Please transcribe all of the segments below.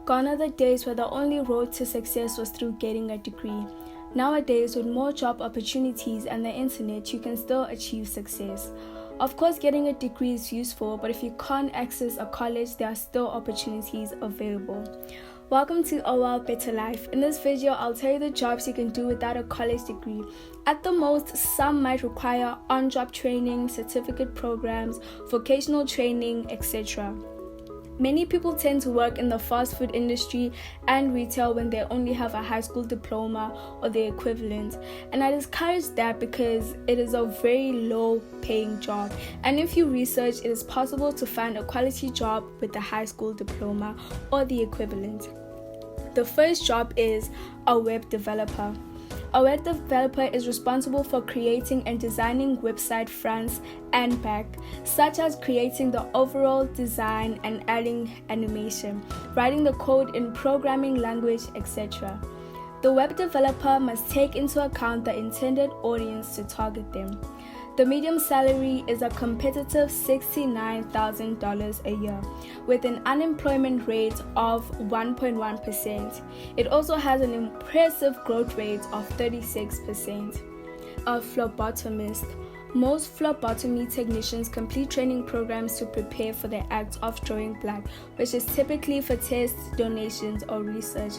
Gone are the days where the only road to success was through getting a degree. Nowadays, with more job opportunities and the internet, you can still achieve success. Of course, getting a degree is useful, but if you can't access a college, there are still opportunities available. Welcome to A Well Better Life. In this video, I'll tell you the jobs you can do without a college degree. At the most, some might require on-job training, certificate programs, vocational training, etc. Many people tend to work in the fast food industry and retail when they only have a high school diploma or the equivalent. And I discourage that because it is a very low paying job. And if you research, it is possible to find a quality job with a high school diploma or the equivalent. The first job is a web developer. A web developer is responsible for creating and designing website fronts and back, such as creating the overall design and adding animation, writing the code in programming language, etc. The web developer must take into account the intended audience to target them. The median salary is a competitive $69,000 a year, with an unemployment rate of 1.1%. It also has an impressive growth rate of 36%. A phlebotomist. Most phlebotomy technicians complete training programs to prepare for the act of drawing blood, which is typically for tests, donations, or research.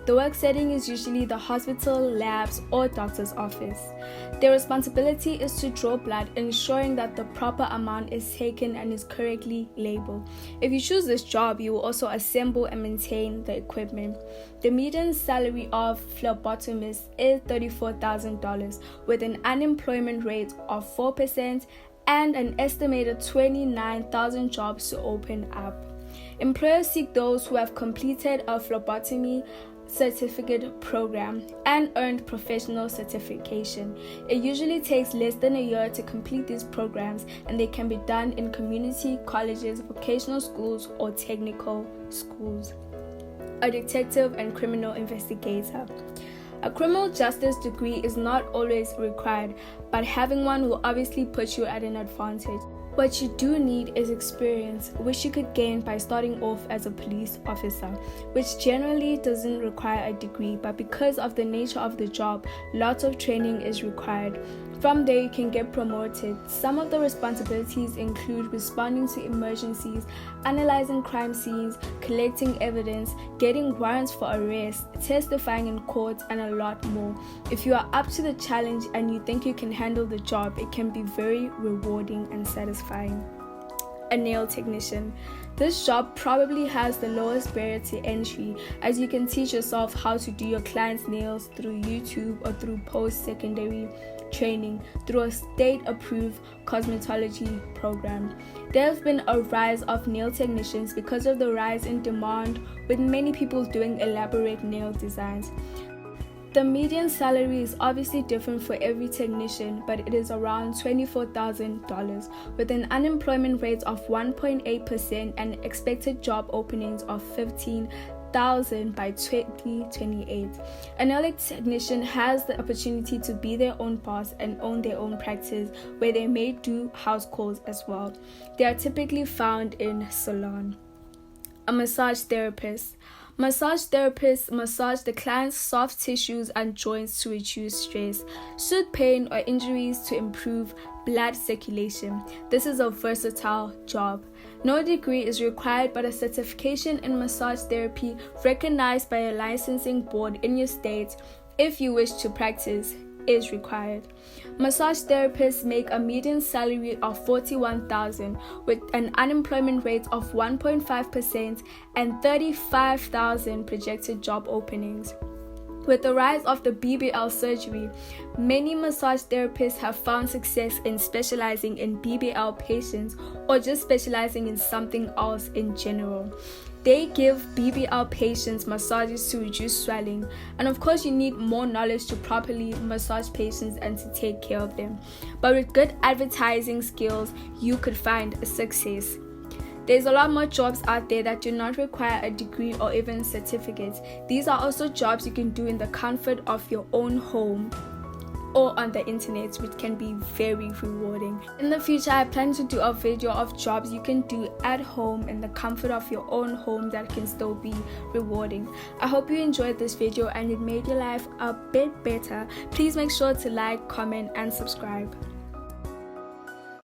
The work setting is usually the hospital, labs, or doctor's office. Their responsibility is to draw blood, ensuring that the proper amount is taken and is correctly labeled. If you choose this job, you will also assemble and maintain the equipment. The median salary of phlebotomist is $34,000, with an unemployment rate of 4% and an estimated 29,000 jobs to open up. Employers seek those who have completed a phlebotomy certificate program and earned professional certification. It usually takes less than a year to complete these programs, and they can be done in community colleges, vocational schools, or technical schools. A detective and criminal investigator. A criminal justice degree is not always required, but having one will obviously put you at an advantage. What you do need is experience, which you could gain by starting off as a police officer, which generally doesn't require a degree, but because of the nature of the job, lots of training is required. From there, you can get promoted. Some of the responsibilities include responding to emergencies, analyzing crime scenes, collecting evidence, getting warrants for arrest, testifying in court, and a lot more. If you are up to the challenge and you think you can handle the job, it can be very rewarding and satisfying. A nail technician. This job probably has the lowest barrier to entry, as you can teach yourself how to do your client's nails through YouTube or through post-secondary training through a state-approved cosmetology program. There has been a rise of nail technicians because of the rise in demand, with many people doing elaborate nail designs. The median salary is obviously different for every technician, but it is around $24,000, with an unemployment rate of 1.8% and expected job openings of 15,000 by 2028. A nail technician has the opportunity to be their own boss and own their own practice, where they may do house calls as well. They are typically found in salon. A massage therapist. Massage therapists massage the client's soft tissues and joints to reduce stress, soothe pain or injuries to improve blood circulation. This is a versatile job. No degree is required, but a certification in massage therapy recognized by a licensing board in your state, if you wish to practice, is required. Massage therapists make a median salary of $41,000, with an unemployment rate of 1.5% and 35,000 projected job openings. With the rise of the BBL surgery, many massage therapists have found success in specializing in BBL patients or just specializing in something else in general. They give BBL patients massages to reduce swelling, and of course you need more knowledge to properly massage patients and to take care of them. But with good advertising skills, you could find a success. There's a lot more jobs out there that do not require a degree or even certificates. These are also jobs you can do in the comfort of your own home. or on the internet, which can be very rewarding. In the future, I plan to do a video of jobs you can do at home in the comfort of your own home that can still be rewarding. I hope you enjoyed this video and it made your life a bit better. Please make sure to like, comment and subscribe.